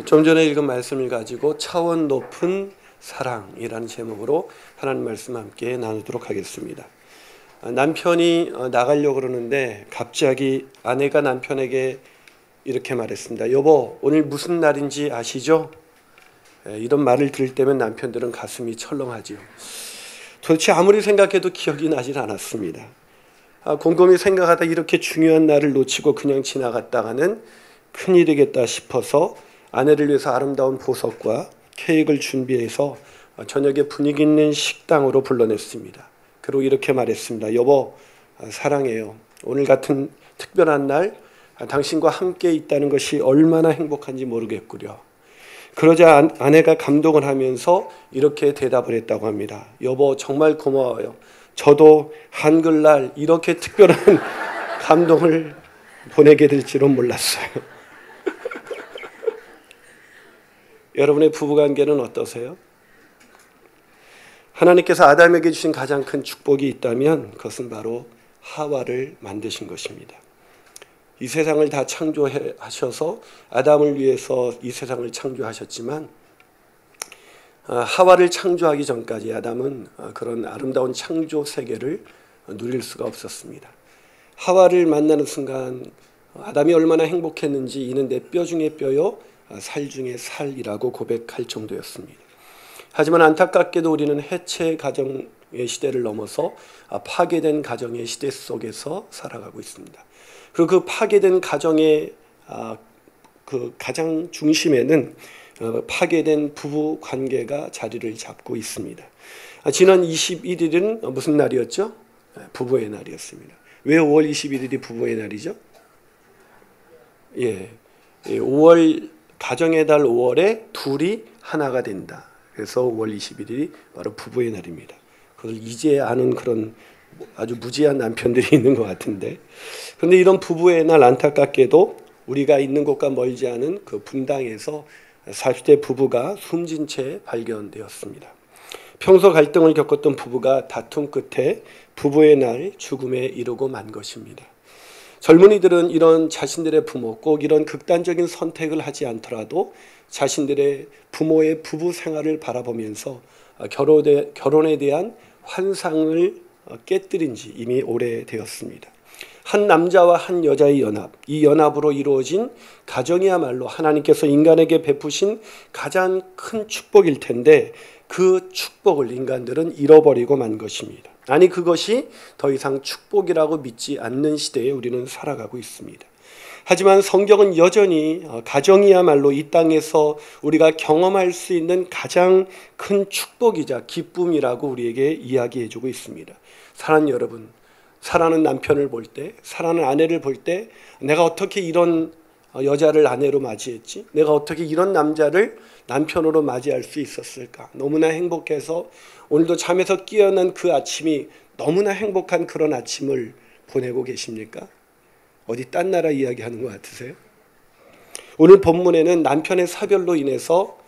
좀 전에 읽은 말씀을 가지고 차원 높은 사랑이라는 제목으로 하나님 말씀 함께 나누도록 하겠습니다. 남편이 나가려고 그러는데 갑자기 아내가 남편에게 이렇게 말했습니다. 여보, 오늘 무슨 날인지 아시죠? 이런 말을 들을 때면 남편들은 가슴이 철렁하지요. 도대체 아무리 생각해도 기억이 나질 않았습니다. 곰곰이 생각하다 이렇게 중요한 날을 놓치고 그냥 지나갔다가는 큰일이겠다 싶어서 아내를 위해서 아름다운 보석과 케이크를 준비해서 저녁에 분위기 있는 식당으로 불러냈습니다. 그리고 이렇게 말했습니다. 여보, 사랑해요. 오늘 같은 특별한 날 당신과 함께 있다는 것이 얼마나 행복한지 모르겠구려. 그러자 아내가 감동을 하면서 이렇게 대답을 했다고 합니다. 여보, 정말 고마워요. 저도 한글날 이렇게 특별한 감동을 보내게 될 줄은 몰랐어요. 여러분의 부부관계는 어떠세요? 하나님께서 아담에게 주신 가장 큰 축복이 있다면 그것은 바로 하와를 만드신 것입니다. 이 세상을 다 창조하셔서 아담을 위해서 이 세상을 창조하셨지만 하와를 창조하기 전까지 아담은 그런 아름다운 창조 세계를 누릴 수가 없었습니다. 하와를 만나는 순간 아담이 얼마나 행복했는지 이는 내 뼈 중에 뼈요 살 중에 살이라고 고백할 정도였습니다. 하지만 안타깝게도 우리는 해체 가정의 시대를 넘어서 파괴된 가정의 시대 속에서 살아가고 있습니다. 그리고 그 파괴된 가정의 그 가장 중심에는 파괴된 부부 관계가 자리를 잡고 있습니다. 지난 21일은 무슨 날이었죠? 부부의 날이었습니다. 왜 5월 21일이 부부의 날이죠? 5월 가정의 달 5월에 둘이 하나가 된다. 그래서 5월 21일이 바로 부부의 날입니다. 그걸 이제 아는 그런 아주 무지한 남편들이 있는 것 같은데, 그런데 이런 부부의 날 안타깝게도 우리가 있는 곳과 멀지 않은 그 분당에서 40대 부부가 숨진 채 발견되었습니다. 평소 갈등을 겪었던 부부가 다툼 끝에 부부의 날 죽음에 이르고 만 것입니다. 젊은이들은 이런 자신들의 부모, 꼭 이런 극단적인 선택을 하지 않더라도 자신들의 부모의 부부 생활을 바라보면서 결혼에 대한 환상을 깨뜨린 지 이미 오래되었습니다. 한 남자와 한 여자의 연합, 이 연합으로 이루어진 가정이야말로 하나님께서 인간에게 베푸신 가장 큰 축복일 텐데 그 축복을 인간들은 잃어버리고 만 것입니다. 아니, 그것이 더 이상 축복이라고 믿지 않는 시대에 우리는 살아가고 있습니다. 하지만 성경은 여전히 가정이야말로 이 땅에서 우리가 경험할 수 있는 가장 큰 축복이자 기쁨이라고 우리에게 이야기해주고 있습니다. 사랑하는 여러분, 사랑하는 남편을 볼 때, 사랑하는 아내를 볼 때 내가 어떻게 이런 여자를 아내로 맞이했지? 내가 어떻게 이런 남자를 남편으로 맞이할 수 있었을까? 너무나 행복해서 오늘도 잠에서 깨어난 그 아침이 너무나 행복한 그런 아침을 보내고 계십니까? 어디 딴 나라 이야기하는 것 같으세요? 오늘 본문에는 남편의 사별로 인해서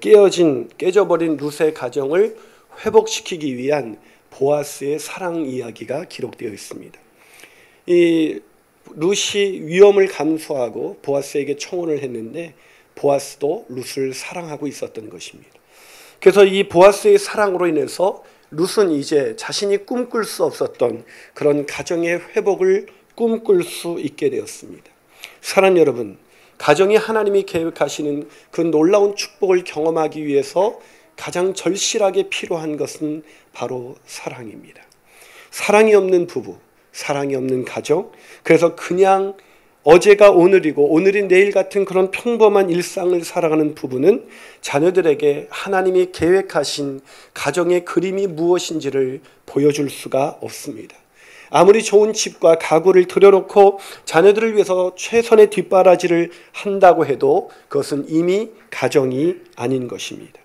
깨져버린 룻의 가정을 회복시키기 위한 보아스의 사랑 이야기가 기록되어 있습니다. 이 룻이 위험을 감수하고 보아스에게 청혼을 했는데 보아스도 룻을 사랑하고 있었던 것입니다. 그래서 이 보아스의 사랑으로 인해서 룻은 이제 자신이 꿈꿀 수 없었던 그런 가정의 회복을 꿈꿀 수 있게 되었습니다. 사랑하는 여러분, 가정이 하나님이 계획하시는 그 놀라운 축복을 경험하기 위해서 가장 절실하게 필요한 것은 바로 사랑입니다. 사랑이 없는 부부, 사랑이 없는 가정, 그래서 그냥 어제가 오늘이고 오늘이 내일 같은 그런 평범한 일상을 살아가는 부부는 자녀들에게 하나님이 계획하신 가정의 그림이 무엇인지를 보여줄 수가 없습니다. 아무리 좋은 집과 가구를 들여놓고 자녀들을 위해서 최선의 뒷바라지를 한다고 해도 그것은 이미 가정이 아닌 것입니다.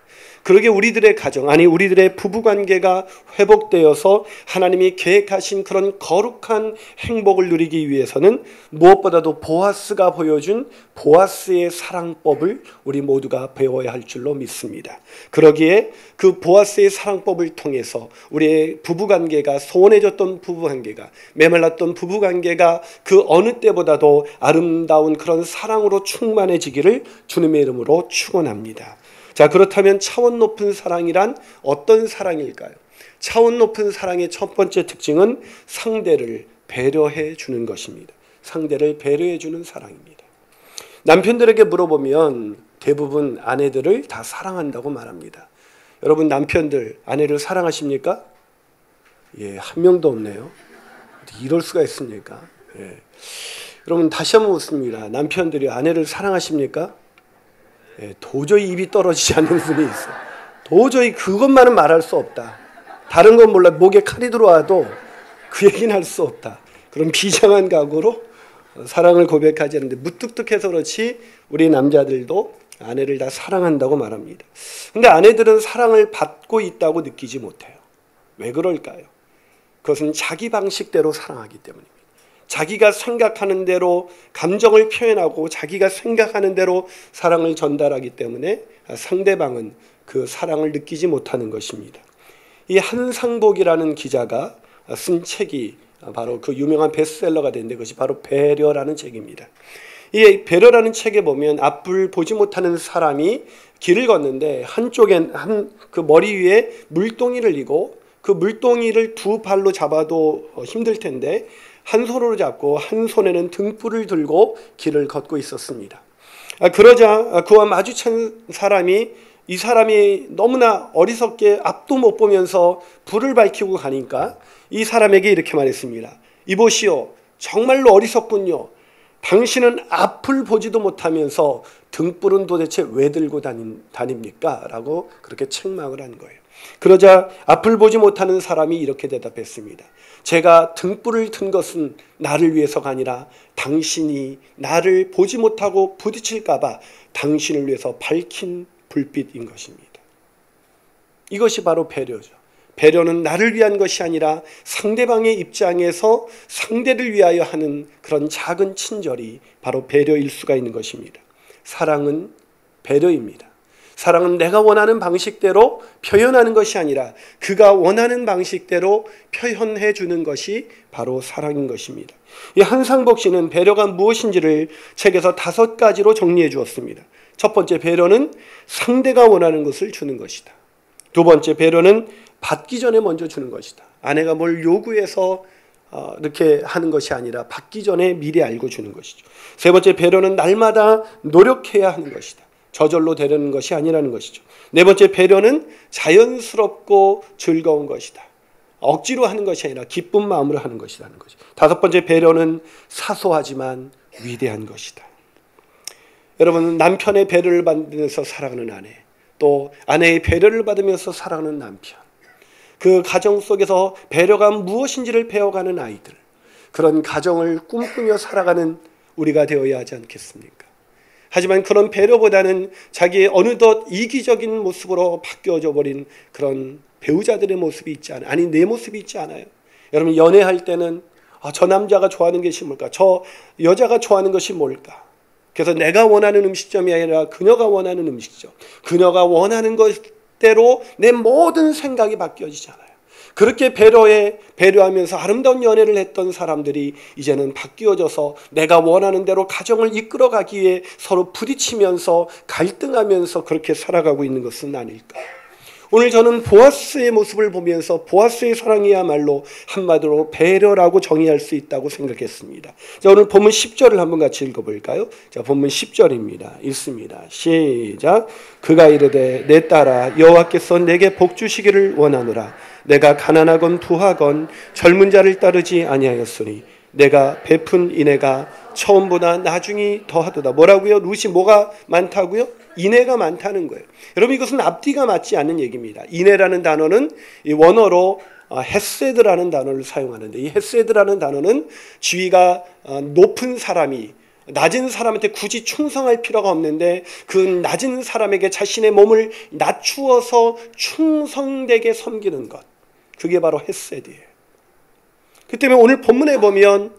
그러게 우리들의 가정, 아니 우리들의 부부관계가 회복되어서 하나님이 계획하신 그런 거룩한 행복을 누리기 위해서는 무엇보다도 보아스가 보여준 보아스의 사랑법을 우리 모두가 배워야 할 줄로 믿습니다. 그러기에 그 보아스의 사랑법을 통해서 우리의 부부관계가, 소원해졌던 부부관계가, 메말랐던 부부관계가 그 어느 때보다도 아름다운 그런 사랑으로 충만해지기를 주님의 이름으로 축원합니다. 자, 그렇다면 차원 높은 사랑이란 어떤 사랑일까요? 차원 높은 사랑의 첫 번째 특징은 상대를 배려해 주는 것입니다. 상대를 배려해 주는 사랑입니다. 남편들에게 물어보면 대부분 아내들을 다 사랑한다고 말합니다. 여러분, 남편들 아내를 사랑하십니까? 예, 한 명도 없네요. 이럴 수가 있습니까? 예. 여러분, 다시 한번 묻습니다. 남편들이 아내를 사랑하십니까? 예, 도저히 입이 떨어지지 않는 분이 있어. 도저히 그것만은 말할 수 없다. 다른 건 몰라. 목에 칼이 들어와도 그 얘기는 할 수 없다. 그런 비장한 각오로 사랑을 고백하지 않는데, 무뚝뚝해서 그렇지 우리 남자들도 아내를 다 사랑한다고 말합니다. 근데 아내들은 사랑을 받고 있다고 느끼지 못해요. 왜 그럴까요? 그것은 자기 방식대로 사랑하기 때문입니다. 자기가 생각하는 대로 감정을 표현하고 자기가 생각하는 대로 사랑을 전달하기 때문에 상대방은 그 사랑을 느끼지 못하는 것입니다. 이 한상복이라는 기자가 쓴 책이 바로 그 유명한 베스트셀러가 됐는데, 그것이 바로 배려라는 책입니다. 이 배려라는 책에 보면 앞을 보지 못하는 사람이 길을 걷는데 한쪽엔 그 머리 위에 물동이를 이고, 그 물동이를 두 발로 잡아도 힘들 텐데 한 손으로 잡고 한 손에는 등불을 들고 길을 걷고 있었습니다. 그러자 그와 마주친 사람이, 이 사람이 너무나 어리석게 앞도 못 보면서 불을 밝히고 가니까 이 사람에게 이렇게 말했습니다. 이보시오, 정말로 어리석군요. 당신은 앞을 보지도 못하면서 등불은 도대체 왜 들고 다닙니까? 라고 그렇게 책망을 한 거예요. 그러자 앞을 보지 못하는 사람이 이렇게 대답했습니다. 제가 등불을 든 것은 나를 위해서가 아니라 당신이 나를 보지 못하고 부딪힐까 봐 당신을 위해서 밝힌 불빛인 것입니다. 이것이 바로 배려죠. 배려는 나를 위한 것이 아니라 상대방의 입장에서 상대를 위하여 하는 그런 작은 친절이 바로 배려일 수가 있는 것입니다. 사랑은 배려입니다. 사랑은 내가 원하는 방식대로 표현하는 것이 아니라 그가 원하는 방식대로 표현해 주는 것이 바로 사랑인 것입니다. 이 한상복 씨는 배려가 무엇인지를 책에서 5가지로 정리해 주었습니다. 첫 번째, 배려는 상대가 원하는 것을 주는 것이다. 두 번째, 배려는 받기 전에 먼저 주는 것이다. 아내가 뭘 요구해서 이렇게 하는 것이 아니라 받기 전에 미리 알고 주는 것이죠. 세 번째, 배려는 날마다 노력해야 하는 것이다. 저절로 되려는 것이 아니라는 것이죠. 네 번째, 배려는 자연스럽고 즐거운 것이다. 억지로 하는 것이 아니라 기쁜 마음으로 하는 것이라는 거죠. 다섯 번째, 배려는 사소하지만 위대한 것이다. 여러분, 남편의 배려를 받으면서 살아가는 아내, 또 아내의 배려를 받으면서 살아가는 남편, 그 가정 속에서 배려가 무엇인지를 배워가는 아이들, 그런 가정을 꿈꾸며 살아가는 우리가 되어야 하지 않겠습니까? 하지만 그런 배려보다는 자기의 어느덧 이기적인 모습으로 바뀌어져 버린 그런 배우자들의 모습이 있지 않아요? 아니, 내 모습이 있지 않아요? 여러분, 연애할 때는 저 남자가 좋아하는 것이 뭘까? 저 여자가 좋아하는 것이 뭘까? 그래서 내가 원하는 음식점이 아니라 그녀가 원하는 음식점, 그녀가 원하는 것대로 내 모든 생각이 바뀌어지잖아요. 그렇게 배려하면서 아름다운 연애를 했던 사람들이 이제는 바뀌어져서 내가 원하는 대로 가정을 이끌어가기 위해 서로 부딪히면서 갈등하면서 그렇게 살아가고 있는 것은 아닐까. 오늘 저는 보아스의 모습을 보면서 보아스의 사랑이야말로 한마디로 배려라고 정의할 수 있다고 생각했습니다. 자, 오늘 본문 10절을 한번 같이 읽어볼까요? 자, 본문 10절입니다. 읽습니다. 시작. 그가 이르되 내 딸아, 여호와께서 내게 복 주시기를 원하노라. 내가 가난하건 부하건 젊은 자를 따르지 아니하였으니 내가 베푼 인애가 처음보다 나중이 더하도다. 뭐라고요? 룻이 뭐가 많다고요? 인애가 많다는 거예요. 여러분, 이것은 앞뒤가 맞지 않는 얘기입니다. 인애라는 단어는 이 원어로 헤세드라는 단어를 사용하는데, 이 헤세드라는 단어는 지위가 높은 사람이 낮은 사람한테 굳이 충성할 필요가 없는데 그 낮은 사람에게 자신의 몸을 낮추어서 충성되게 섬기는 것, 그게 바로 헤세드예요. 그 때문에 오늘 본문에 보면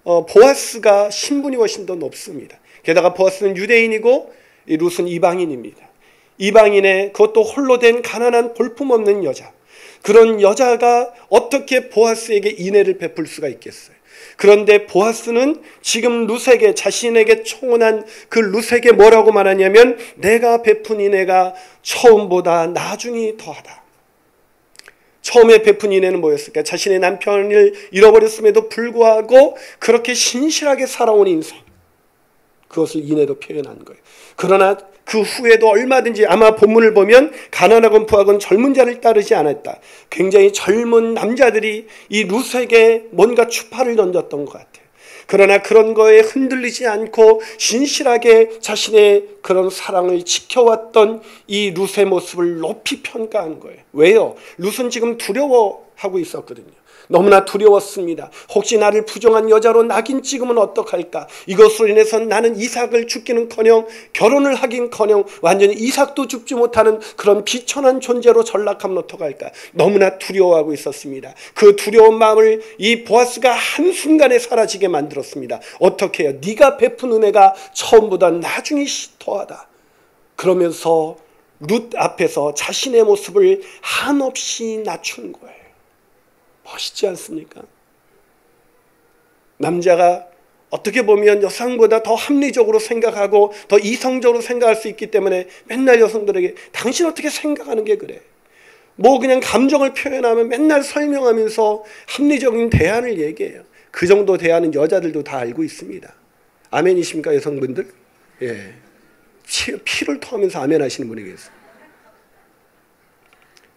보아스가 신분이 훨씬 더 높습니다. 게다가 보아스는 유대인이고 룻은 이방인입니다. 이방인의 그것도 홀로 된 가난한 볼품없는 여자, 그런 여자가 어떻게 보아스에게 인애를 베풀 수가 있겠어요? 그런데 보아스는 지금 룻에게, 자신에게 청혼한 그 룻에게 뭐라고 말하냐면 내가 베푼 인애가 처음보다 나중이 더하다. 처음에 베푼 인애는 뭐였을까? 자신의 남편을 잃어버렸음에도 불구하고 그렇게 신실하게 살아온 인생, 그것을 인애로 표현한 거예요. 그러나 그 후에도 얼마든지, 아마 본문을 보면 가난하건 부하건 젊은 자를 따르지 않았다. 굉장히 젊은 남자들이 이 룻에게 뭔가 추파를 던졌던 것 같아요. 그러나 그런 거에 흔들리지 않고 신실하게 자신의 그런 사랑을 지켜왔던 이 룻의 모습을 높이 평가한 거예요. 왜요? 룻은 지금 두려워하고 있었거든요. 너무나 두려웠습니다. 혹시 나를 부정한 여자로 낙인 찍으면 어떡할까? 이것으로 인해서 나는 이삭을 죽기는커녕 결혼을 하긴커녕 완전히 이삭도 죽지 못하는 그런 비천한 존재로 전락하면 어떡할까? 너무나 두려워하고 있었습니다. 그 두려운 마음을 이 보아스가 한순간에 사라지게 만들었습니다. 어떻게 해요? 네가 베푼 은혜가 처음보다 나중이 더하다. 그러면서 룻 앞에서 자신의 모습을 한없이 낮춘 거예요. 멋있지 않습니까? 남자가 어떻게 보면 여성보다 더 합리적으로 생각하고 더 이성적으로 생각할 수 있기 때문에 맨날 여성들에게 당신 어떻게 생각하는 게 그래? 뭐 그냥 감정을 표현하면 맨날 설명하면서 합리적인 대안을 얘기해요. 그 정도 대안은 여자들도 다 알고 있습니다. 아멘이십니까, 여성분들? 예. 피를 토하면서 아멘 하시는 분이 계세요.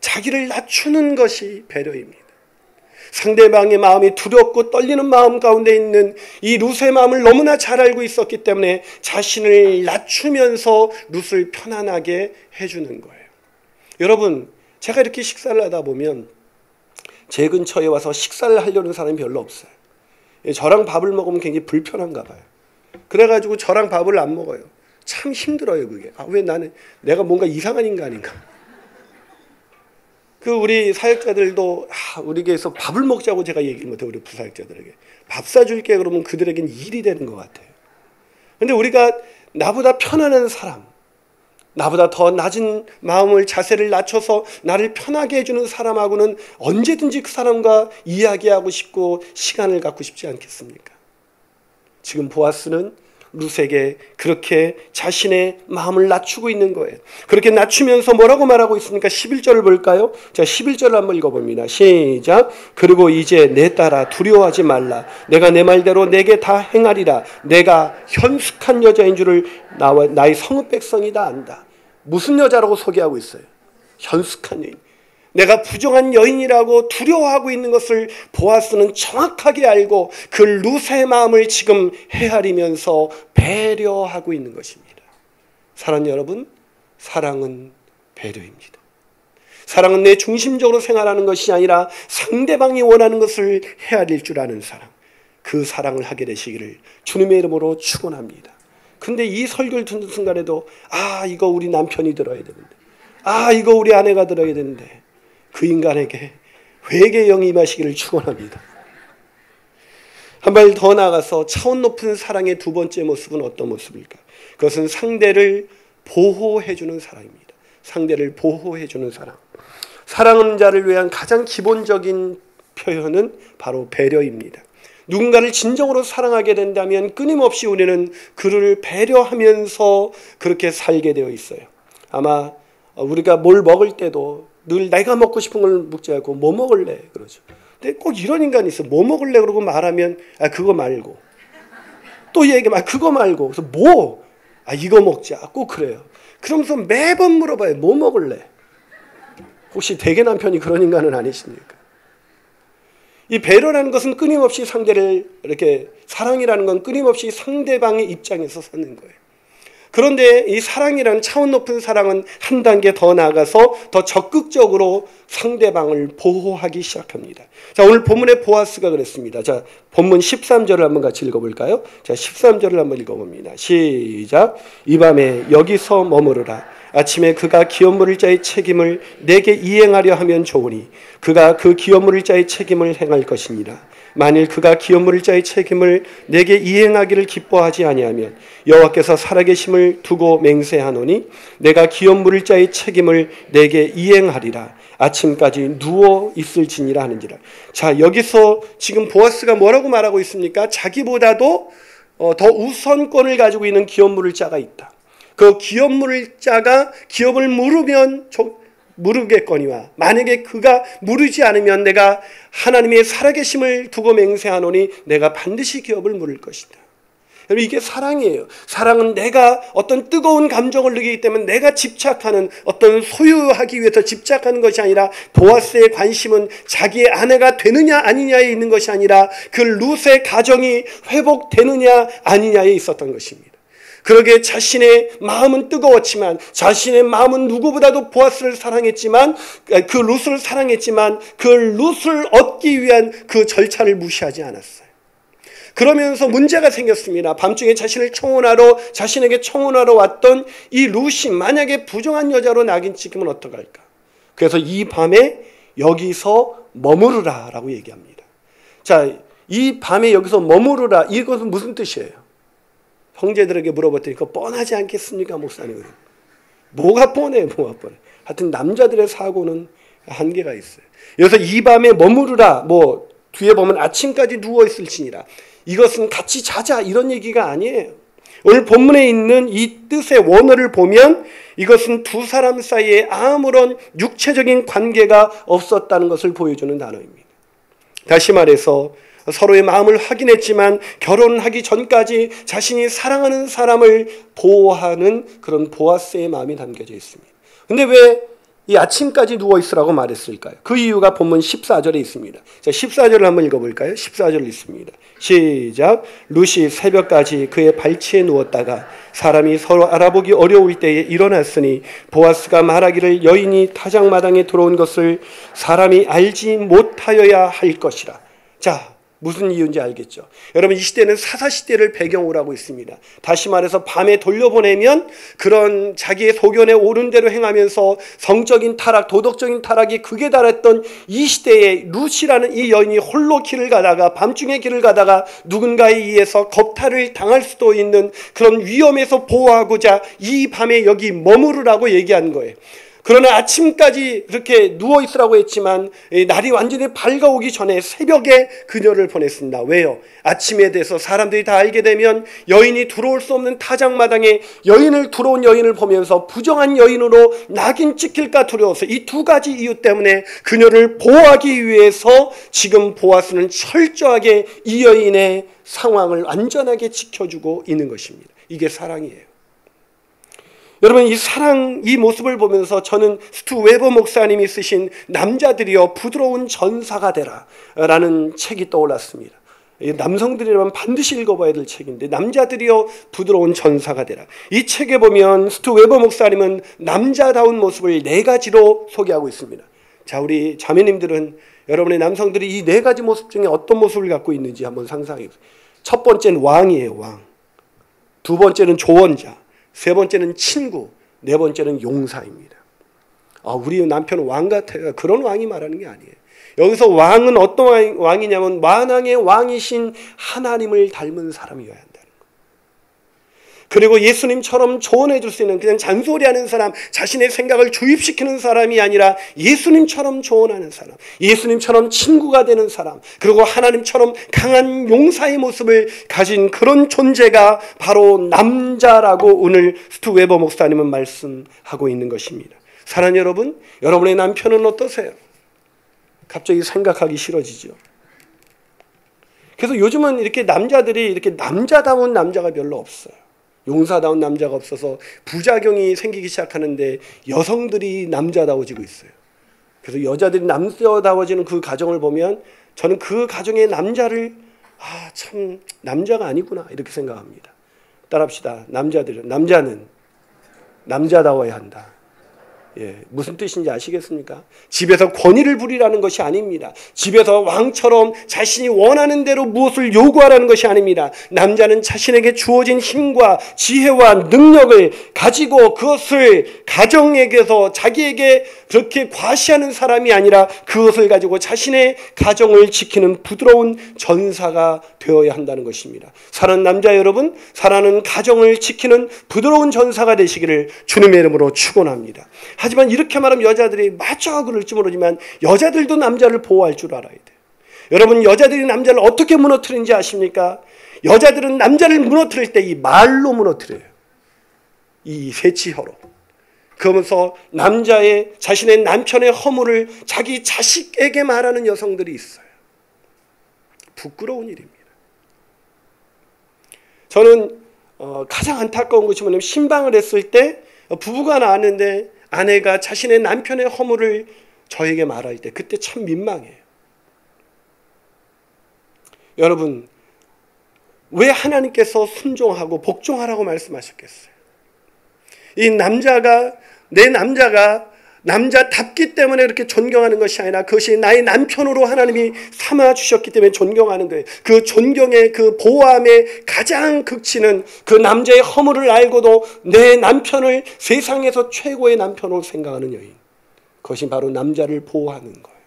자기를 낮추는 것이 배려입니다. 상대방의 마음이 두렵고 떨리는 마음 가운데 있는 이 룻의 마음을 너무나 잘 알고 있었기 때문에 자신을 낮추면서 룻을 편안하게 해주는 거예요. 여러분, 제가 이렇게 식사를 하다 보면 제 근처에 와서 식사를 하려는 사람이 별로 없어요. 저랑 밥을 먹으면 굉장히 불편한가 봐요. 그래가지고 저랑 밥을 안 먹어요. 참 힘들어요, 그게. 왜 내가 뭔가 이상한 인간인가? 그 우리 사역자들도 우리 교회에서 밥을 먹자고 제가 얘기를 못해요. 우리 부사역자들에게 밥 사줄게 그러면 그들에겐 일이 되는 것 같아요. 그런데 우리가 나보다 편안한 사람, 나보다 더 낮은 마음을, 자세를 낮춰서 나를 편하게 해주는 사람하고는 언제든지 그 사람과 이야기하고 싶고 시간을 갖고 싶지 않겠습니까? 지금 보아스는 룻에게 그렇게 자신의 마음을 낮추고 있는 거예요. 그렇게 낮추면서 뭐라고 말하고 있습니까? 11절을 볼까요? 자, 11절을 한번 읽어봅니다. 시작. 그리고 이제 내 딸아 두려워하지 말라. 내가 내 말대로 내게 다 행하리라. 내가 현숙한 여자인 줄을 나의 성읍 백성이 다 안다. 무슨 여자라고 소개하고 있어요? 현숙한 여인. 내가 부정한 여인이라고 두려워하고 있는 것을 보아스는 정확하게 알고 그 룻의 마음을 지금 헤아리면서 배려하고 있는 것입니다. 사랑하는 여러분, 사랑은 배려입니다. 사랑은 내 중심적으로 생활하는 것이 아니라 상대방이 원하는 것을 헤아릴 줄 아는 사랑, 그 사랑을 하게 되시기를 주님의 이름으로 축원합니다. 근데 이 설교를 듣는 순간에도 이거 우리 남편이 들어야 되는데, 이거 우리 아내가 들어야 되는데, 그 인간에게 회개의 영이 임하시기를 축원합니다. 한 발 더 나아가서 차원 높은 사랑의 두 번째 모습은 어떤 모습일까? 그것은 상대를 보호해주는 사랑입니다. 상대를 보호해주는 사랑. 사랑하는 자를 위한 가장 기본적인 표현은 바로 배려입니다. 누군가를 진정으로 사랑하게 된다면 끊임없이 우리는 그를 배려하면서 그렇게 살게 되어 있어요. 아마 우리가 뭘 먹을 때도 늘 내가 먹고 싶은 걸 먹지 않고 뭐 먹을래 그러죠. 근데 꼭 이런 인간이 있어. 뭐 먹을래 그러고 말하면 그거 말고 또 얘기하면 그거 말고 그래서 이거 먹자 꼭 그래요. 그러면서 매번 물어봐요. 뭐 먹을래? 혹시 대개 남편이 그런 인간은 아니십니까? 이 배려라는 것은 끊임없이 상대를 이렇게, 사랑이라는 건 끊임없이 상대방의 입장에서 사는 거예요. 그런데 이 사랑이라는 차원 높은 사랑은 한 단계 더 나아가서 더 적극적으로 상대방을 보호하기 시작합니다. 자, 오늘 본문의 보아스가 그랬습니다. 자, 본문 13절을 한번 같이 읽어볼까요? 자, 13절을 한번 읽어봅니다. 시작. 이 밤에 여기서 머무르라. 아침에 그가 기업 물을 자의 책임을 내게 이행하려 하면 좋으니 그가 그 기업 물을 자의 책임을 행할 것이니라. 만일 그가 기업 물을 자의 책임을 내게 이행하기를 기뻐하지 아니하면 여호와께서 살아계심을 두고 맹세하노니 내가 기업 물을 자의 책임을 내게 이행하리라. 아침까지 누워 있을지니라 하는지라. 자, 여기서 지금 보아스가 뭐라고 말하고 있습니까? 자기보다도 더 우선권을 가지고 있는 기업 물을 자가 있다. 그 기업 물을 자가 기업을 물으면 물으겠거니와 만약에 그가 물으지 않으면 내가 하나님의 살아계심을 두고 맹세하노니 내가 반드시 기업을 물을 것이다. 여러분, 이게 사랑이에요. 사랑은 내가 어떤 뜨거운 감정을 느끼기 때문에 내가 집착하는 어떤 소유하기 위해서 집착하는 것이 아니라 보아스의 관심은 자기의 아내가 되느냐 아니냐에 있는 것이 아니라 그 룻의 가정이 회복되느냐 아니냐에 있었던 것입니다. 그러게 자신의 마음은 뜨거웠지만 자신의 마음은 누구보다도 보아스를 사랑했지만 그 룻을 사랑했지만 그 룻을 얻기 위한 그 절차를 무시하지 않았어요. 그러면서 문제가 생겼습니다. 밤중에 자신에게 청혼하러 왔던 이 룻이 만약에 부정한 여자로 낙인 찍히면 어떡할까? 그래서 이 밤에 여기서 머무르라 라고 얘기합니다. 자, 이 밤에 여기서 머무르라, 이것은 무슨 뜻이에요? 형제들에게 물어봤더니 그거 뻔하지 않겠습니까, 목사님? 뭐가 뻔해요, 뭐가 뻔해. 하여튼 남자들의 사고는 한계가 있어요. 여기서 이 밤에 머무르라, 뒤에 보면 아침까지 누워있을지니라. 이것은 같이 자자 이런 얘기가 아니에요. 오늘 본문에 있는 이 뜻의 원어를 보면 이것은 두 사람 사이에 아무런 육체적인 관계가 없었다는 것을 보여주는 단어입니다. 다시 말해서 서로의 마음을 확인했지만 결혼하기 전까지 자신이 사랑하는 사람을 보호하는 그런 보아스의 마음이 담겨져 있습니다. 근데 왜 이 아침까지 누워있으라고 말했을까요? 그 이유가 본문 14절에 있습니다. 자, 14절을 한번 읽어볼까요? 14절을 읽습니다. 시작. 룻이 새벽까지 그의 발치에 누웠다가 사람이 서로 알아보기 어려울 때에 일어났으니 보아스가 말하기를 여인이 타작마당에 들어온 것을 사람이 알지 못하여야 할 것이라. 자, 무슨 이유인지 알겠죠? 여러분, 이 시대는 사사시대를 배경으로 하고 있습니다. 다시 말해서 밤에 돌려보내면 그런 자기의 소견에 옳은 대로 행하면서 성적인 타락, 도덕적인 타락이 극에 달했던 이 시대에 룻이라는 이 여인이 홀로 길을 가다가 밤중에 길을 가다가 누군가에 의해서 겁탈을 당할 수도 있는 그런 위험에서 보호하고자 이 밤에 여기 머무르라고 얘기한 거예요. 그러나 아침까지 그렇게 누워있으라고 했지만 날이 완전히 밝아오기 전에 새벽에 그녀를 보냈습니다. 왜요? 아침에 대해서 사람들이 다 알게 되면 여인이 들어올 수 없는 타작마당에 들어온 여인을 보면서 부정한 여인으로 낙인 찍힐까 두려워서 이 두 가지 이유 때문에 그녀를 보호하기 위해서 지금 보아스는 철저하게 이 여인의 상황을 안전하게 지켜주고 있는 것입니다. 이게 사랑이에요. 여러분, 이 모습을 보면서 저는 스튜 웨버 목사님이 쓰신 남자들이여 부드러운 전사가 되라 라는 책이 떠올랐습니다. 남성들이라면 반드시 읽어봐야 될 책인데 남자들이여 부드러운 전사가 되라. 이 책에 보면 스튜 웨버 목사님은 남자다운 모습을 4가지로 소개하고 있습니다. 자, 우리 자매님들은 여러분의 남성들이 이 4가지 모습 중에 어떤 모습을 갖고 있는지 한번 상상해 보세요. 첫 번째는 왕이에요, 왕. 두 번째는 조언자. 세 번째는 친구, 네 번째는 용사입니다. 우리 남편은 왕 같아요. 그런 왕이 말하는 게 아니에요. 여기서 왕은 어떤 왕이냐면 만왕의 왕이신 하나님을 닮은 사람이어야 한다는 거예요. 그리고 예수님처럼 조언해 줄 수 있는 그냥 잔소리하는 사람, 자신의 생각을 주입시키는 사람이 아니라 예수님처럼 조언하는 사람, 예수님처럼 친구가 되는 사람, 그리고 하나님처럼 강한 용사의 모습을 가진 그런 존재가 바로 남자라고 오늘 스튜 웨버 목사님은 말씀하고 있는 것입니다. 사랑하는 여러분, 여러분의 남편은 어떠세요? 갑자기 생각하기 싫어지죠. 그래서 요즘은 이렇게 남자들이 이렇게 남자다운 남자가 별로 없어요. 용사다운 남자가 없어서 부작용이 생기기 시작하는데 여성들이 남자다워지고 있어요. 그래서 여자들이 남자다워지는 그 가정을 보면 저는 그 가정의 남자를 참 남자가 아니구나 이렇게 생각합니다. 따라합시다. 남자는 남자다워야 한다. 예, 무슨 뜻인지 아시겠습니까? 집에서 권위를 부리라는 것이 아닙니다. 집에서 왕처럼 자신이 원하는 대로 무엇을 요구하라는 것이 아닙니다. 남자는 자신에게 주어진 힘과 지혜와 능력을 가지고 그것을 가정에게서 자기에게 그렇게 과시하는 사람이 아니라 그것을 가지고 자신의 가정을 지키는 부드러운 전사가 되어야 한다는 것입니다. 사랑하는 남자 여러분, 사랑하는 가정을 지키는 부드러운 전사가 되시기를 주님의 이름으로 축원합니다. 하지만 이렇게 말하면 여자들이 맞아 그럴지 모르지만 여자들도 남자를 보호할 줄 알아야 돼요. 여러분, 여자들이 남자를 어떻게 무너뜨리는지 아십니까? 여자들은 남자를 무너뜨릴 때 이 말로 무너뜨려요. 이 세치혀로. 그러면서 자신의 남편의 허물을 자기 자식에게 말하는 여성들이 있어요. 부끄러운 일입니다. 저는 가장 안타까운 것이 뭐냐면 신방을 했을 때 부부가 나왔는데 아내가 자신의 남편의 허물을 저에게 말할 때 그때 참 민망해요. 여러분, 왜 하나님께서 순종하고 복종하라고 말씀하셨겠어요? 이 남자가 남자답기 때문에 그렇게 존경하는 것이 아니라 그것이 나의 남편으로 하나님이 삼아주셨기 때문에 존경하는 거예요. 그 존경의 그 보호함의 가장 극치는 그 남자의 허물을 알고도 내 남편을 세상에서 최고의 남편으로 생각하는 여인. 그것이 바로 남자를 보호하는 거예요.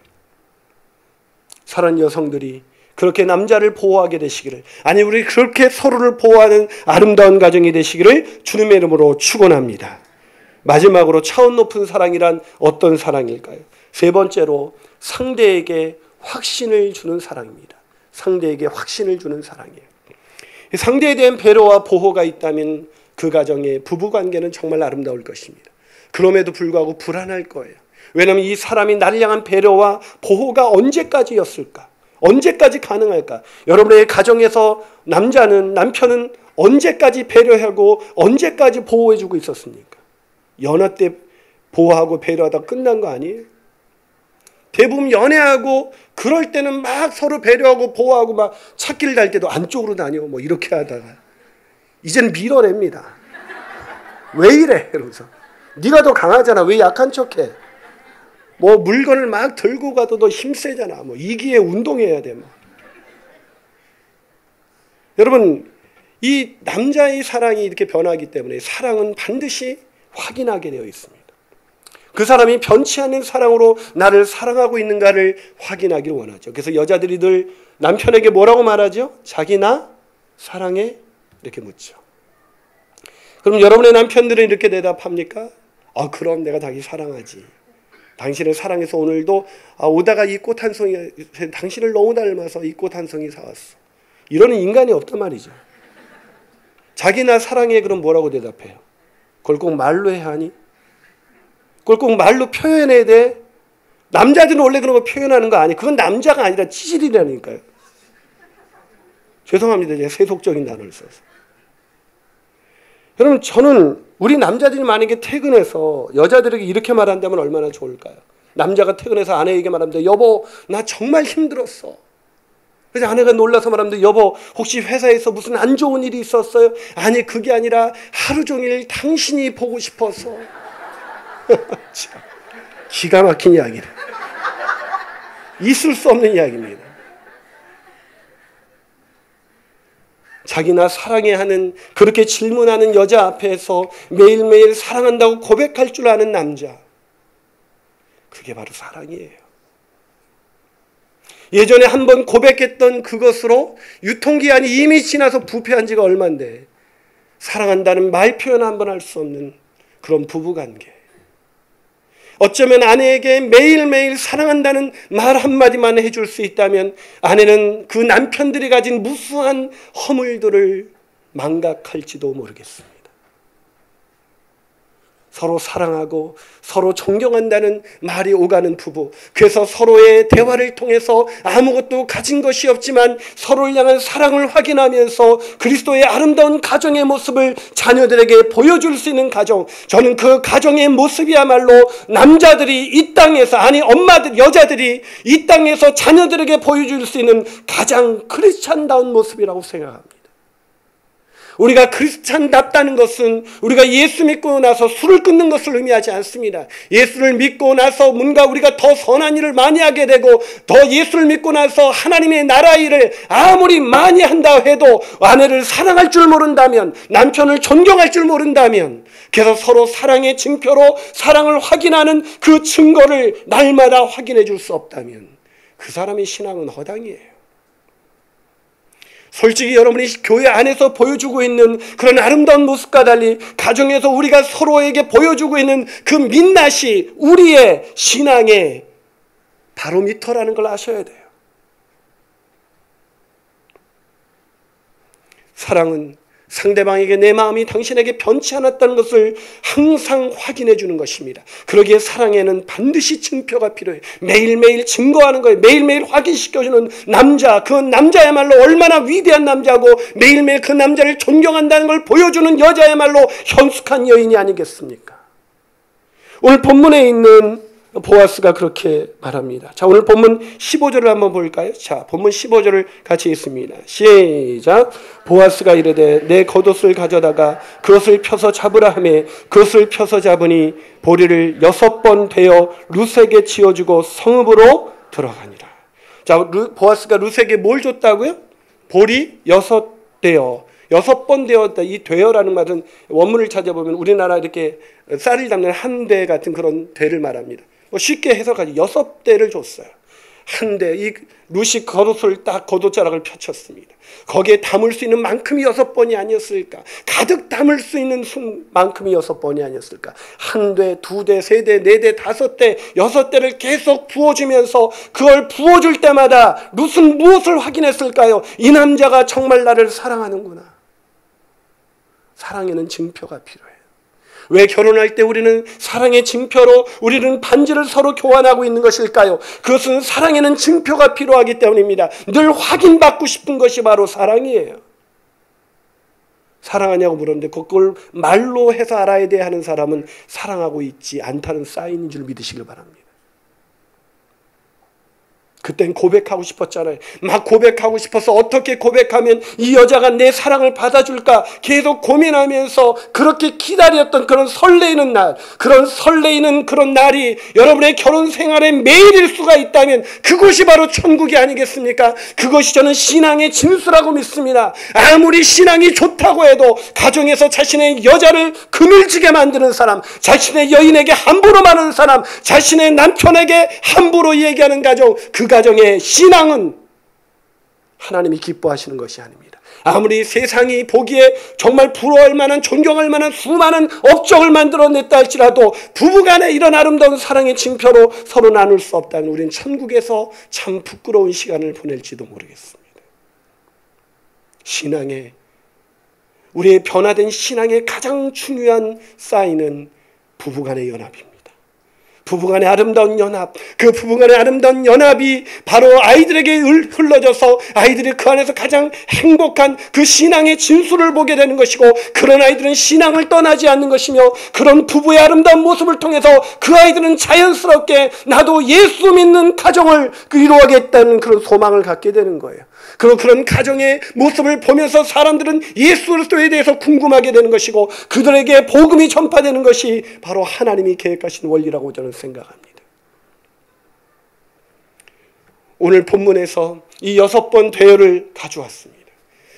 사랑하는 여성들이 그렇게 남자를 보호하게 되시기를, 아니 우리 그렇게 서로를 보호하는 아름다운 가정이 되시기를 주님의 이름으로 축원합니다. 마지막으로 차원 높은 사랑이란 어떤 사랑일까요? 세 번째로 상대에게 확신을 주는 사랑입니다. 상대에게 확신을 주는 사랑이에요. 상대에 대한 배려와 보호가 있다면 그 가정의 부부관계는 정말 아름다울 것입니다. 그럼에도 불구하고 불안할 거예요. 왜냐하면 이 사람이 나를 향한 배려와 보호가 언제까지였을까? 언제까지 가능할까? 여러분의 가정에서 남편은 언제까지 배려하고 언제까지 보호해주고 있었습니까? 연하 때 보호하고 배려하다 끝난 거 아니에요? 대부분 연애하고 그럴 때는 막 서로 배려하고 보호하고 막 찾기를 달 때도 안쪽으로 다니고 뭐 이렇게 하다가 이제는 밀어냅니다. 왜 이래? 이러면서 네가 더 강하잖아. 왜 약한 척해? 뭐 물건을 막 들고 가도 너 힘세잖아. 뭐 이기에 운동해야 돼. 뭐. 여러분, 이 남자의 사랑이 이렇게 변하기 때문에 사랑은 반드시 확인하게 되어 있습니다. 그 사람이 변치 않는 사랑으로 나를 사랑하고 있는가를 확인하기를 원하죠. 그래서 여자들이 늘 남편에게 뭐라고 말하죠? 자기 나 사랑해? 이렇게 묻죠. 그럼 여러분의 남편들은 이렇게 대답합니까? 그럼 내가 자기 사랑하지. 당신을 사랑해서 오늘도 오다가 이 꽃 한 송이, 당신을 너무 닮아서 이 꽃 한 송이 사왔어. 이러는 인간이 없단 말이죠. 자기 나 사랑해 그럼 뭐라고 대답해요? 그걸 꼭 말로 해야 하니? 그걸 꼭 말로 표현해야 돼? 남자들은 원래 그런 거 표현하는 거 아니에요. 그건 남자가 아니라 찌질이라니까요. 죄송합니다. 제가 세속적인 단어를 써서. 여러분, 저는 우리 남자들이 만약에 퇴근해서 여자들에게 이렇게 말한다면 얼마나 좋을까요? 남자가 퇴근해서 아내에게 말합니다. 여보, 나 정말 힘들었어. 그래서 아내가 놀라서 말합니다. 여보, 혹시 회사에서 무슨 안 좋은 일이 있었어요? 아니, 그게 아니라 하루 종일 당신이 보고 싶어서. 기가 막힌 이야기를. 있을 수 없는 이야기입니다. 자기나 사랑해 하는 그렇게 질문하는 여자 앞에서 매일매일 사랑한다고 고백할 줄 아는 남자. 그게 바로 사랑이에요. 예전에 한번 고백했던 그것으로 유통기한이 이미 지나서 부패한 지가 얼만데 사랑한다는 말 표현 한 번 할 수 없는 그런 부부관계. 어쩌면 아내에게 매일매일 사랑한다는 말 한마디만 해줄 수 있다면 아내는 그 남편들이 가진 무수한 허물들을 망각할지도 모르겠습니다. 서로 사랑하고 서로 존경한다는 말이 오가는 부부. 그래서 서로의 대화를 통해서 아무것도 가진 것이 없지만 서로를 향한 사랑을 확인하면서 그리스도의 아름다운 가정의 모습을 자녀들에게 보여줄 수 있는 가정. 저는 그 가정의 모습이야말로 남자들이 이 땅에서, 아니 엄마들, 여자들이 이 땅에서 자녀들에게 보여줄 수 있는 가장 크리스찬다운 모습이라고 생각합니다. 우리가 크리스찬답다는 것은 우리가 예수 믿고 나서 술을 끊는 것을 의미하지 않습니다. 예수를 믿고 나서 뭔가 우리가 더 선한 일을 많이 하게 되고 더 예수를 믿고 나서 하나님의 나라 일을 아무리 많이 한다 해도 아내를 사랑할 줄 모른다면, 남편을 존경할 줄 모른다면, 그래서 서로 사랑의 증표로 사랑을 확인하는 그 증거를 날마다 확인해 줄 수 없다면 그 사람의 신앙은 허당이에요. 솔직히 여러분이 교회 안에서 보여주고 있는 그런 아름다운 모습과 달리 가정에서 우리가 서로에게 보여주고 있는 그 민낯이 우리의 신앙의 바로미터라는 걸 아셔야 돼요. 사랑은 상대방에게 내 마음이 당신에게 변치 않았다는 것을 항상 확인해 주는 것입니다. 그러기에 사랑에는 반드시 증표가 필요해요. 매일매일 증거하는 거예요. 매일매일 확인시켜주는 남자, 그 남자야말로 얼마나 위대한 남자고 매일매일 그 남자를 존경한다는 걸 보여주는 여자야말로 현숙한 여인이 아니겠습니까? 오늘 본문에 있는 보아스가 그렇게 말합니다. 자, 오늘 본문 15절을 한번 볼까요? 자, 본문 15절을 같이 읽습니다. 시작. 보아스가 이르되 내 겉옷을 가져다가 그것을 펴서 잡으라 하매 그것을 펴서 잡으니 보리를 6번 되어 룻에게 지어주고 성읍으로 들어가니라. 자, 보아스가 룻에게 뭘 줬다고요? 보리 6대여. 6번 되었다. 이 되어라는 말은 원문을 찾아보면 우리나라 이렇게 쌀을 담는 한 대 같은 그런 대를 말합니다. 쉽게 해석하지 6대를 줬어요. 한 대, 이 룻이 겉옷을 딱 겉옷자락을 펼쳤습니다. 거기에 담을 수 있는 만큼이 6번이 아니었을까? 가득 담을 수 있는 만큼이 6번이 아니었을까? 한 대, 2대, 3대, 4대, 5대, 6대를 계속 부어주면서 그걸 부어줄 때마다 룻은 무엇을 확인했을까요? 이 남자가 정말 나를 사랑하는구나. 사랑에는 증표가 필요해요. 왜 결혼할 때 우리는 사랑의 증표로 우리는 반지를 서로 교환하고 있는 것일까요? 그것은 사랑에는 증표가 필요하기 때문입니다. 늘 확인받고 싶은 것이 바로 사랑이에요. 사랑하냐고 물었는데 그걸 말로 해서 알아야 돼 하는 사람은 사랑하고 있지 않다는 사인인 줄 믿으시길 바랍니다. 그땐 고백하고 싶었잖아요. 막 고백하고 싶어서 어떻게 고백하면 이 여자가 내 사랑을 받아줄까 계속 고민하면서 그렇게 기다렸던 그런 설레이는 날, 그런 설레이는 그런 날이 여러분의 결혼 생활의 매일일 수가 있다면 그것이 바로 천국이 아니겠습니까? 그것이 저는 신앙의 진수라고 믿습니다. 아무리 신앙이 좋다고 해도 가정에서 자신의 여자를 그늘지게 만드는 사람, 자신의 여인에게 함부로 말하는 사람, 자신의 남편에게 함부로 얘기하는 가정, 그 가정의 신앙은 하나님이 기뻐하시는 것이 아닙니다. 아무리 세상이 보기에 정말 부러워할 만한, 존경할 만한 수많은 업적을 만들어냈다 할지라도 부부간에 이런 아름다운 사랑의 징표로 서로 나눌 수 없다면 우리는 천국에서 참 부끄러운 시간을 보낼지도 모르겠습니다. 신앙의, 우리의 변화된 신앙의 가장 중요한 사인은 부부간의 연합입니다. 부부간의 아름다운 연합, 그 부부간의 아름다운 연합이 바로 아이들에게 흘러져서 아이들이 그 안에서 가장 행복한 그 신앙의 진수를 보게 되는 것이고, 그런 아이들은 신앙을 떠나지 않는 것이며, 그런 부부의 아름다운 모습을 통해서 그 아이들은 자연스럽게 나도 예수 믿는 가정을 이루어야겠다는 그런 소망을 갖게 되는 거예요. 그리고 그런 가정의 모습을 보면서 사람들은 예수 그리스도에 대해서 궁금하게 되는 것이고, 그들에게 복음이 전파되는 것이 바로 하나님이 계획하신 원리라고 저는 생각합니다. 오늘 본문에서 이 6번 대여를 가져왔습니다.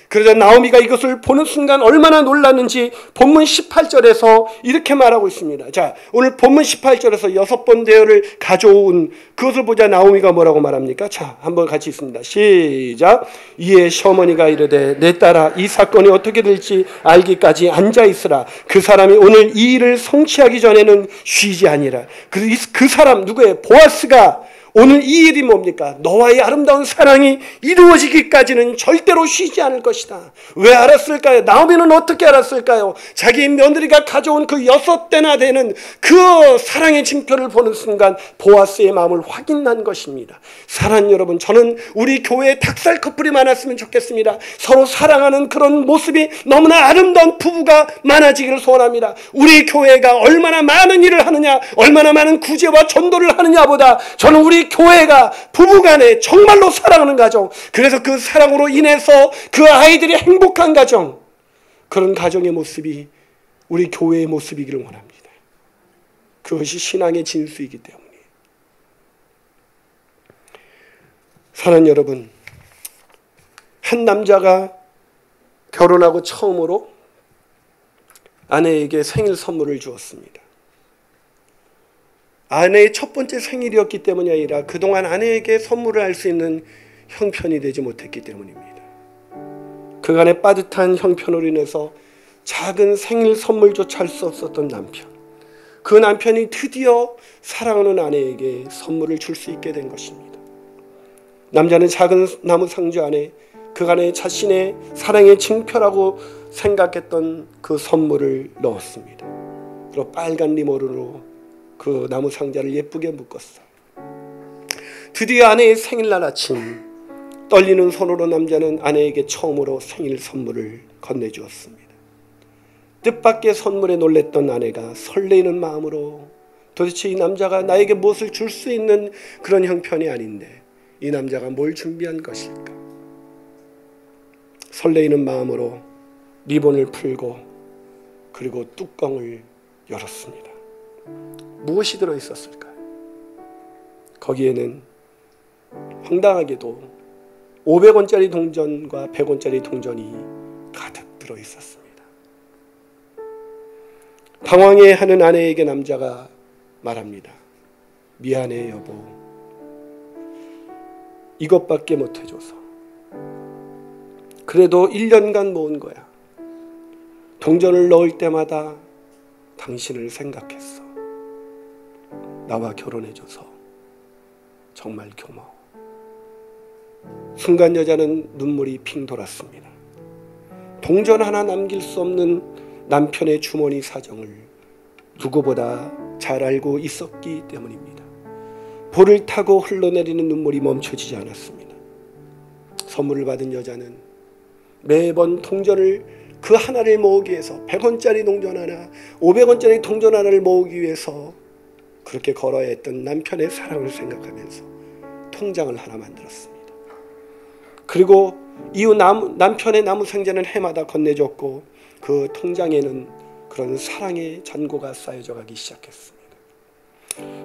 그러자 나오미가 이것을 보는 순간 얼마나 놀랐는지 본문 18절에서 이렇게 말하고 있습니다. 자, 오늘 본문 18절에서 6번 대여를 가져온 그것을 보자 나오미가 뭐라고 말합니까? 자, 한번 같이 있습니다. 시작. 이에 시어머니가 이르되 내 딸아, 이 사건이 어떻게 될지 알기까지 앉아있으라. 그 사람이 오늘 이 일을 성취하기 전에는 쉬지 아니라. 그 사람 누구예요? 보아스가 오늘 이 일이 뭡니까? 너와의 아름다운 사랑이 이루어지기까지는 절대로 쉬지 않을 것이다. 왜 알았을까요? 나오미는 어떻게 알았을까요? 자기 며느리가 가져온 그 6대나 되는 그 사랑의 징표를 보는 순간 보아스의 마음을 확인한 것입니다. 사랑하는 여러분, 저는 우리 교회에 닭살 커플이 많았으면 좋겠습니다. 서로 사랑하는 그런 모습이 너무나 아름다운 부부가 많아지기를 소원합니다. 우리 교회가 얼마나 많은 일을 하느냐, 얼마나 많은 구제와 전도를 하느냐보다 저는 우리 교회가 부부간에 정말로 사랑하는 가정, 그래서 그 사랑으로 인해서 그 아이들이 행복한 가정, 그런 가정의 모습이 우리 교회의 모습이기를 원합니다. 그것이 신앙의 진수이기 때문이에요. 사랑하는 여러분, 한 남자가 결혼하고 처음으로 아내에게 생일 선물을 주었습니다. 아내의 첫 번째 생일이었기 때문이 아니라 그동안 아내에게 선물을 할 수 있는 형편이 되지 못했기 때문입니다. 그간의 빠듯한 형편으로 인해서 작은 생일 선물조차 할 수 없었던 남편. 그 남편이 드디어 사랑하는 아내에게 선물을 줄 수 있게 된 것입니다. 남자는 작은 나무 상자 안에 그간의 자신의 사랑의 징표라고 생각했던 그 선물을 넣었습니다. 그리고 빨간 리본으로 그 나무 상자를 예쁘게 묶었어요. 드디어 아내의 생일날 아침, 떨리는 손으로 남자는 아내에게 처음으로 생일 선물을 건네주었습니다. 뜻밖의 선물에 놀랬던 아내가 설레이는 마음으로 도대체 이 남자가 나에게 무엇을 줄 수 있는 그런 형편이 아닌데 이 남자가 뭘 준비한 것일까? 설레이는 마음으로 리본을 풀고 그리고 뚜껑을 열었습니다. 무엇이 들어있었을까요? 거기에는 황당하게도 500원짜리 동전과 100원짜리 동전이 가득 들어있었습니다. 당황해하는 아내에게 남자가 말합니다. 미안해 여보. 이것밖에 못해줘서. 그래도 1년간 모은 거야. 동전을 넣을 때마다 당신을 생각했어. 나와 결혼해줘서 정말 고마워. 순간 여자는 눈물이 핑 돌았습니다. 동전 하나 남길 수 없는 남편의 주머니 사정을 누구보다 잘 알고 있었기 때문입니다. 볼을 타고 흘러내리는 눈물이 멈춰지지 않았습니다. 선물을 받은 여자는 매번 동전을 그 하나를 모으기 위해서 100원짜리 동전 하나, 500원짜리 동전 하나를 모으기 위해서 그렇게 걸어야 했던 남편의 사랑을 생각하면서 통장을 하나 만들었습니다. 그리고 이후 남편의 나무 상자는 해마다 건네줬고 그 통장에는 그런 사랑의 잔고가 쌓여져 가기 시작했습니다.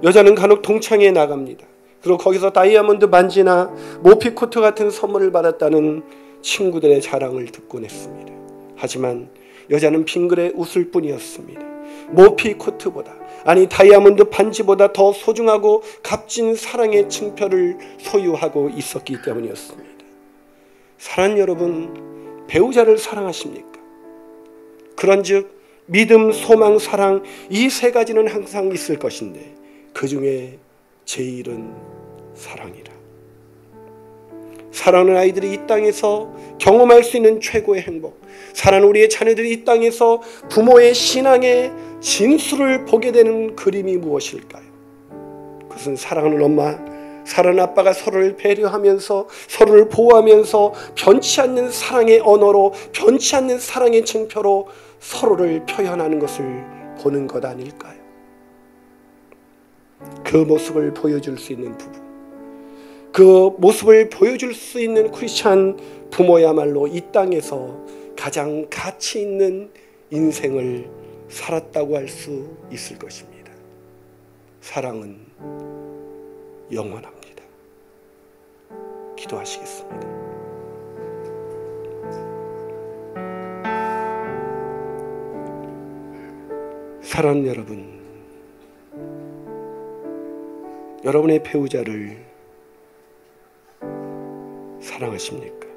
여자는 간혹 동창회에 나갑니다. 그리고 거기서 다이아몬드 반지나 모피코트 같은 선물을 받았다는 친구들의 자랑을 듣곤 했습니다. 하지만 여자는 빙그레 웃을 뿐이었습니다. 모피코트보다, 아니 다이아몬드 반지보다 더 소중하고 값진 사랑의 징표를 소유하고 있었기 때문이었습니다. 사랑하는 여러분, 배우자를 사랑하십니까? 그런즉 믿음, 소망, 사랑, 이 세 가지는 항상 있을 것인데 그 중에 제일은 사랑이라. 사랑하는 아이들이 이 땅에서 경험할 수 있는 최고의 행복, 사랑하는 우리의 자녀들이 이 땅에서 부모의 신앙의 진수를 보게 되는 그림이 무엇일까요? 그것은 사랑하는 엄마, 사랑하는 아빠가 서로를 배려하면서 서로를 보호하면서 변치 않는 사랑의 언어로, 변치 않는 사랑의 징표로 서로를 표현하는 것을 보는 것 아닐까요? 그 모습을 보여줄 수 있는 부부, 그 모습을 보여줄 수 있는 크리스찬 부모야말로 이 땅에서 가장 가치 있는 인생을 살았다고 할 수 있을 것입니다. 사랑은 영원합니다. 기도하시겠습니다. 사랑하는 여러분, 여러분의 배우자를 사랑하십니까?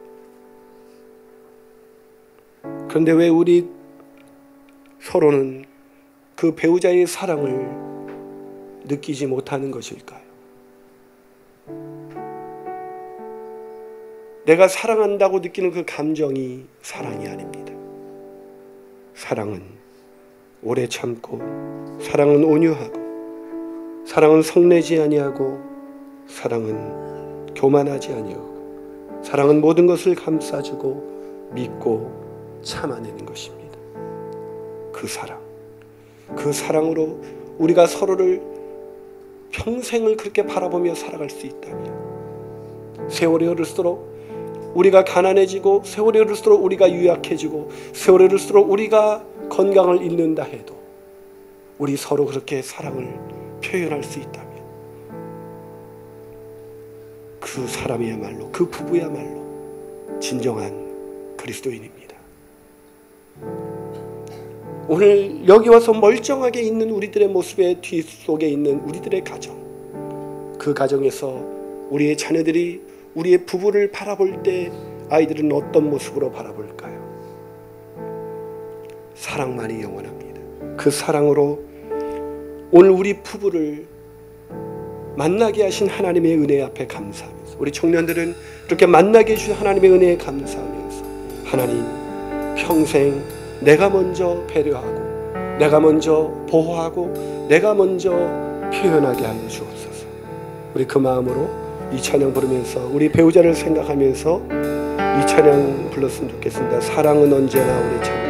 그런데 왜 우리 서로는 그 배우자의 사랑을 느끼지 못하는 것일까요? 내가 사랑한다고 느끼는 그 감정이 사랑이 아닙니다. 사랑은 오래 참고, 사랑은 온유하고, 사랑은 성내지 아니하고, 사랑은 교만하지 아니하고, 사랑은 모든 것을 감싸주고 믿고 참아내는 것입니다. 그 사랑, 그 사랑으로 우리가 서로를 평생을 그렇게 바라보며 살아갈 수 있다면, 세월이 흐를수록 우리가 가난해지고 세월이 흐를수록 우리가 유약해지고 세월이 흐를수록 우리가 건강을 잃는다 해도 우리 서로 그렇게 사랑을 표현할 수 있다면 그 사람이야말로, 그 부부야말로 진정한 그리스도인입니다. 오늘 여기 와서 멀쩡하게 있는 우리들의 모습의 뒤속에 있는 우리들의 가정, 그 가정에서 우리의 자녀들이 우리의 부부를 바라볼 때 아이들은 어떤 모습으로 바라볼까요? 사랑만이 영원합니다. 그 사랑으로 오늘 우리 부부를 만나게 하신 하나님의 은혜 앞에 감사하면서, 우리 청년들은 이렇게 만나게 해주신 하나님의 은혜에 감사하면서, 하나님 평생 내가 먼저 배려하고 내가 먼저 보호하고 내가 먼저 표현하게 하여 주옵소서. 우리 그 마음으로 이 찬양 부르면서 우리 배우자를 생각하면서 이 찬양 불렀으면 좋겠습니다. 사랑은 언제나 우리 참